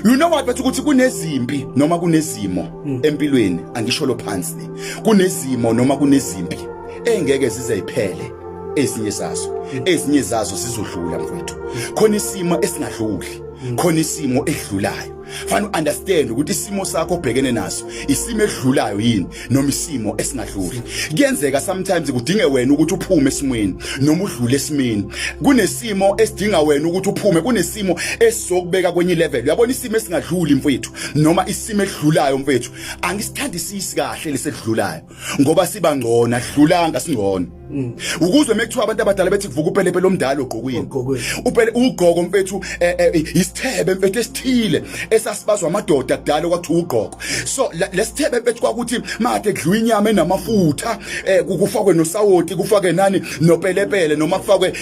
You know what, bathi ukuthi kunezimpi noma kunezimo empilweni, angisho lo phansi le. Kunezimo noma kunezimpi engeke zizeyiphele ezinye zazo sizodlula mfowethu. Khona isimo esingadluli, khona isimo edlulayo. Fana understand ukuthi isimo sakho obhekene naso isimo edlulayo yini noma isimo esingadluli. Kuyenzeka sometimes kudinge wena ukuthi uphume esimweni noma udlule esimeni. Kunesimo esidinga wena ukuthi uphume, kunesimo esizokubeka kwenye level. Uyabona isimo esingadluli mfowethu noma isimo edlulayo mfowethu. Angisithandisisi kahle lesedlulayo ngoba siba ngcona, dlulanga singcona. Ukuzwe mekuthiwa abantu abadala bethi kuvuka upelepele lomdala ogqokweni. Upele ugogo mfethu isithebe mfethu esithile esasibazwa amadoda kudala kwathiwa ugqoko. So lesithebe mfethu kwakuthi made kudliwa inyama enamafutha, kufakwe nosawoti, kufake nani nopelepele noma kufakwe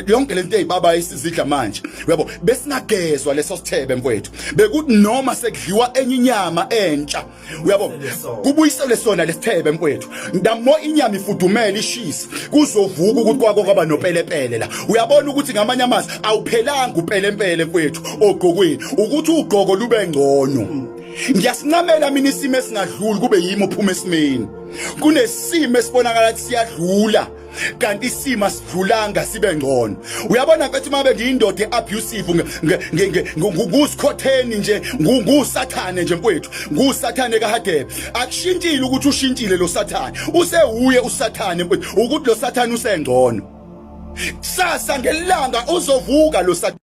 yonke lento ezibaba esizidla manje. Uyabo besingagezwa leso sithebe mfethu. Bekuthi noma sekudliwa enye inyama entsha. Uyabo kubuyiselwe sona lesithebe mfethu. Ndamo inyama ifudumela ishisa. Kuzovuka ukuthi kwako kwaba nopelepele la. Uyabona ukuthi ngamanye amazwi awuphelanga upelepele mfethu ogqokweni ukuthi ugqoko lube ngcono. Ngiyasincamela mina isimo esingadluli kube yimi ophuma esimeni. Kunesimo esibonakala ukuthi siyadlula kanti isimo asidlulanga sibe ngcono. Uyabona mfethu mabe ngiyindoda eabusive ngusikhotheni nje, ngusathane nje mfethu, ngusathane kaHadebe. Akushintshile ukuthi ushintshile lo sathane, usewuye usathane mfethu ukuthi lo sathane usengcono. Sasa ngelanga uzovuka lo sathane.